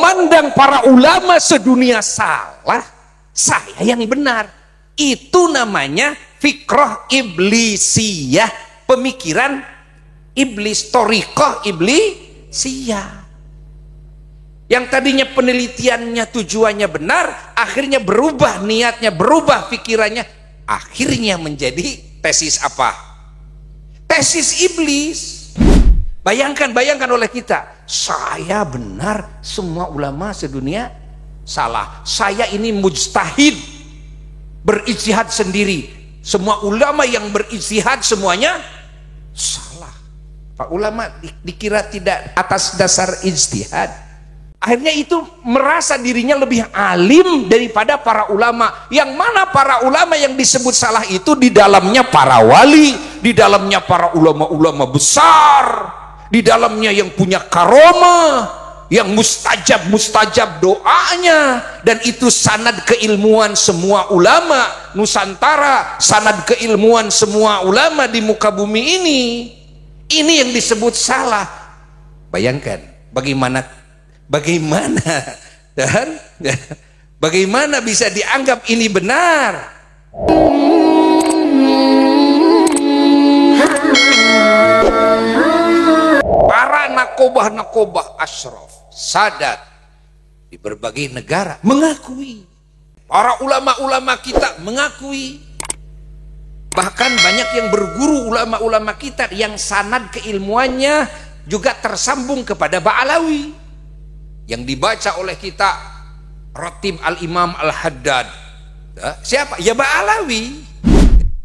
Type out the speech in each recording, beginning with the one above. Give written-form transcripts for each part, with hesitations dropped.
memandang para ulama sedunia salah, saya yang benar. Itu namanya fikrah iblisiyah, pemikiran iblis, thariqah iblisiyah. Yang tadinya penelitiannya tujuannya benar, akhirnya berubah niatnya, berubah pikirannya, akhirnya menjadi tesis apa? Tesis iblis. Bayangkan oleh kita, saya benar, semua ulama sedunia salah. Saya ini mujtahid, berijtihad sendiri. Semua ulama yang berijtihad semuanya salah. Pak ulama dikira tidak atas dasar ijtihad. Akhirnya itu merasa dirinya lebih alim daripada para ulama. Yang mana para ulama yang disebut salah itu di dalamnya para wali, di dalamnya para ulama-ulama besar, di dalamnya yang punya karomah, yang mustajab doanya, dan itu sanad keilmuan semua ulama Nusantara, sanad keilmuan semua ulama di muka bumi ini. Ini yang disebut salah. Bayangkan bagaimana bisa dianggap ini benar? Para nakobah asyraf, sadat di berbagai negara mengakui, para ulama-ulama kita mengakui, bahkan banyak yang berguru ulama-ulama kita yang sanad keilmuannya juga tersambung kepada Ba'alawi, yang dibaca oleh kita Ratib al-Imam al-Haddad. Siapa? Ya Ba'alawi.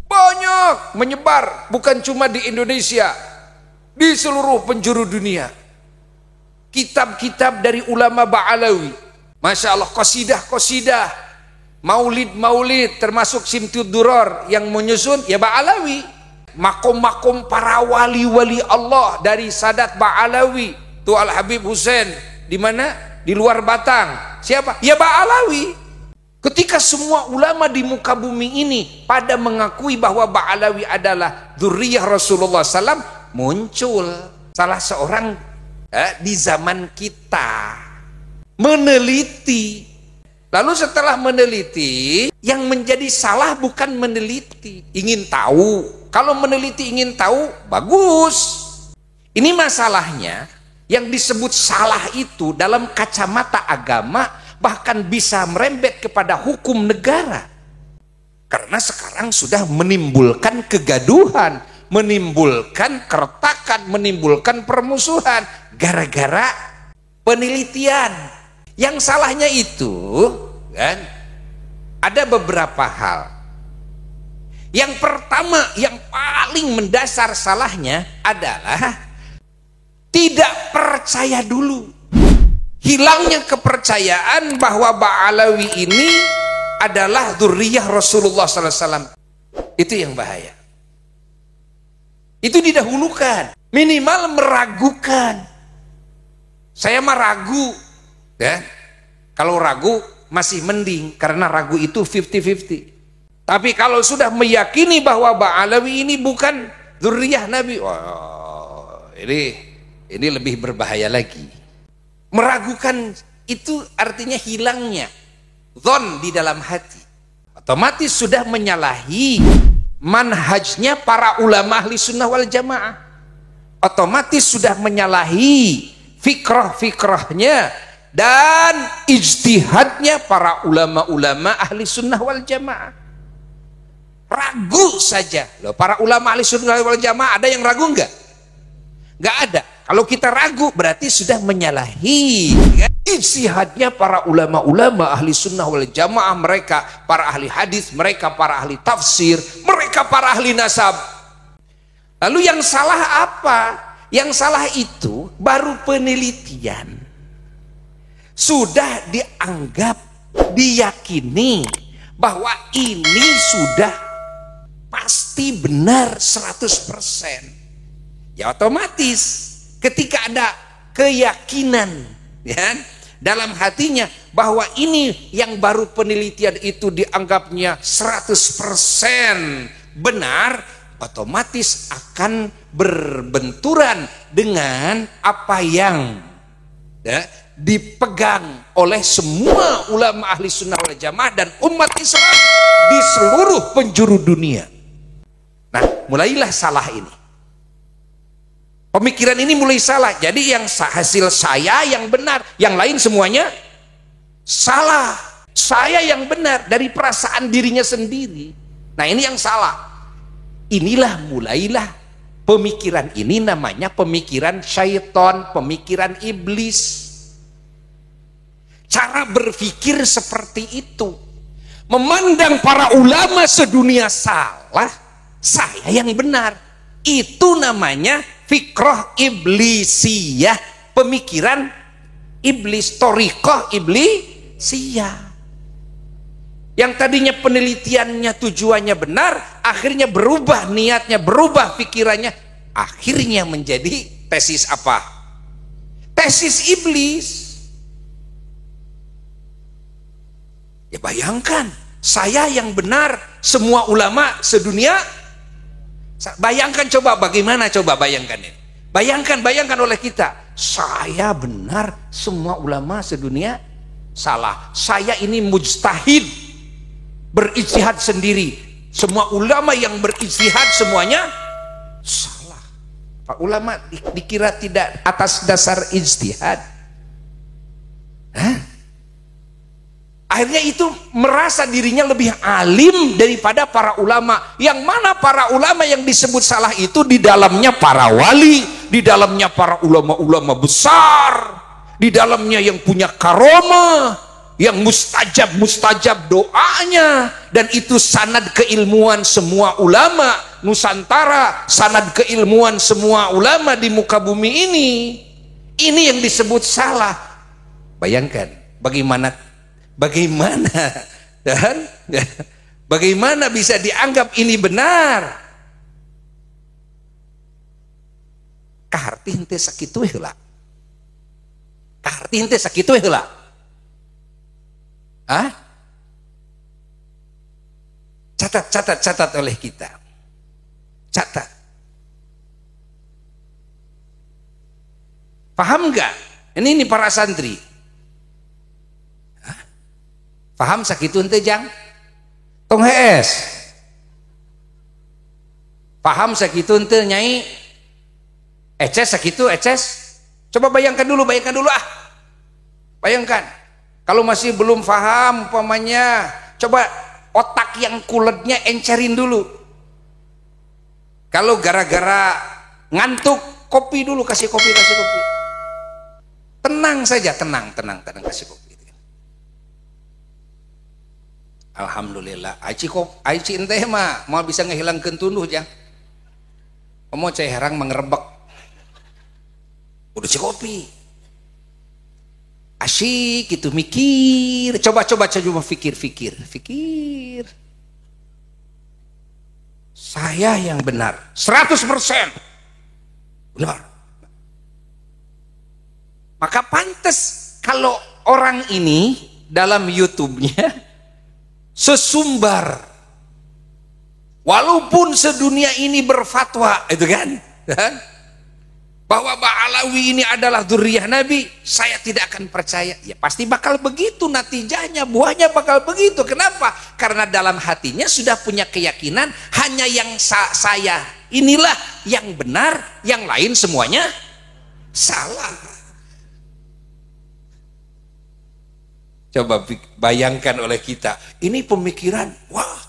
Banyak menyebar, bukan cuma di Indonesia, di seluruh penjuru dunia. Kitab-kitab dari ulama Ba'alawi, Masya Allah, qasidah, maulid, termasuk Simtud Duror yang menyusun ya Ba'alawi. Makom-makom para wali-wali Allah dari Sadat Ba'alawi, tuh Al-Habib Hussein di mana? Di luar Batang. Siapa? Ya Ba'alawi. Ketika semua ulama di muka bumi ini pada mengakui bahwa Ba'alawi adalah dzurriyyah Rasulullah SAW, muncul salah seorang di zaman kita meneliti. Lalu setelah meneliti, yang menjadi salah bukan meneliti, ingin tahu. Kalau meneliti ingin tahu, bagus. Ini masalahnya, yang disebut salah itu dalam kacamata agama bahkan bisa merembet kepada hukum negara. Karena sekarang sudah menimbulkan kegaduhan, menimbulkan keretakan, menimbulkan permusuhan gara-gara penelitian. Yang salahnya itu kan ada beberapa hal. Yang pertama, yang paling mendasar salahnya adalah tidak percaya dulu. Hilangnya kepercayaan bahwa Ba'alawi ini adalah dzurriyyah Rasulullah SAW. Itu yang bahaya. Itu didahulukan, minimal meragukan. Saya mah ragu, ya. Kalau ragu masih mending, karena ragu itu 50-50. Tapi kalau sudah meyakini bahwa Ba'alawi ini bukan dzurriyyah Nabi, wah, ini lebih berbahaya lagi. Meragukan itu artinya hilangnya dzon di dalam hati. Otomatis sudah menyalahi manhajnya para ulama ahli sunnah wal jamaah. Otomatis sudah menyalahi fikrah-fikrahnya dan ijtihadnya para ulama-ulama ahli sunnah wal jamaah. Ragu saja. Loh, para ulama ahli sunnah wal jamaah ada yang ragu enggak? Enggak ada. Kalau kita ragu berarti sudah menyalahi ijtihadnya para ulama-ulama ahli sunnah wal jamaah, mereka para ahli hadis, mereka para ahli tafsir, mereka para ahli nasab. Lalu yang salah apa? Yang salah itu baru penelitian. Sudah dianggap, diyakini bahwa ini sudah pasti benar 100%. Ya otomatis ketika ada keyakinan ya, dalam hatinya bahwa ini yang baru penelitian itu dianggapnya 100% benar, otomatis akan berbenturan dengan apa yang ya, dipegang oleh semua ulama ahli sunnah wal jamaah dan umat Islam di seluruh penjuru dunia. Nah, mulailah salah ini. Pemikiran ini mulai salah. Jadi yang hasil saya yang benar, yang lain semuanya salah. Saya yang benar dari perasaan dirinya sendiri. Nah, ini yang salah. Inilah mulailah pemikiran ini, namanya pemikiran syaitan, pemikiran iblis. Cara berpikir seperti itu, memandang para ulama sedunia salah, saya yang benar. Itu namanya fikrah iblisiyah, pemikiran iblis, thoriqah iblisiyah. Yang tadinya penelitiannya tujuannya benar, akhirnya berubah niatnya, berubah pikirannya, akhirnya menjadi tesis apa? Tesis iblis. Ya bayangkan, saya yang benar, semua ulama sedunia. Bayangkan coba, bagaimana coba bayangkan ini. Bayangkan oleh kita, saya benar, semua ulama sedunia salah. Saya ini mujtahid, berijtihad sendiri. Semua ulama yang berijtihad semuanya salah. Pak ulama dikira tidak atas dasar ijtihad. Hah? Akhirnya itu merasa dirinya lebih alim daripada para ulama. Yang mana para ulama yang disebut salah itu di dalamnya para wali, di dalamnya para ulama-ulama besar, di dalamnya yang punya karomah, yang mustajab doanya, dan itu sanad keilmuan semua ulama Nusantara, sanad keilmuan semua ulama di muka bumi ini. Ini yang disebut salah. Bayangkan dan bagaimana bisa dianggap ini benar? Kaharti henteu sakitu heula. Kaharti henteu sakitu heula. Ah? Catat oleh kita. Catat. Paham nggak? Ini para santri. Hah? Paham sakitu henteu jang? Tong hees. Paham sakitu henteu nyai? Eces sakitu eces? Coba bayangkan dulu ah. Bayangkan. Kalau masih belum paham umpamanya, coba otak yang kuletnya encerin dulu. Kalau gara-gara ngantuk, kopi dulu, kasih kopi. Tenang saja, tenang, kasih kopi. Alhamdulillah, aici ente mah mau bisa ngehilangkeun tunduh jang. Mau cai herang mengerebek. Udah si kopi. Asyik gitu mikir, coba pikir. Saya yang benar 100% benar. Maka pantas kalau orang ini dalam YouTube-nya sesumbar, walaupun sedunia ini berfatwa itu kan, bahwa Ba'alawi ini adalah dzurriyyah Nabi, saya tidak akan percaya. Ya pasti bakal begitu natijahnya, buahnya bakal begitu. Kenapa? Karena dalam hatinya sudah punya keyakinan hanya yang saya inilah yang benar, yang lain semuanya salah. Coba bayangkan oleh kita, ini pemikiran, wah.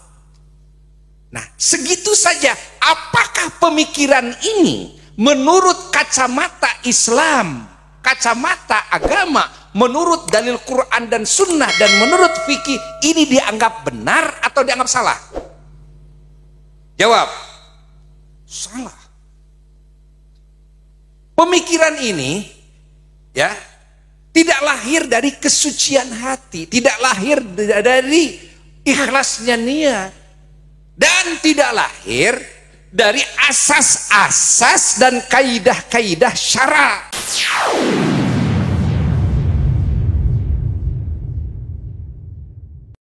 Nah, segitu saja. Apakah pemikiran ini menurut kacamata Islam, kacamata agama, menurut dalil Quran dan Sunnah, dan menurut fikih, ini dianggap benar atau dianggap salah? Jawab, salah. Pemikiran ini ya tidak lahir dari kesucian hati, tidak lahir dari ikhlasnya niat, dan tidak lahir dari asas-asas dan kaidah-kaidah syara.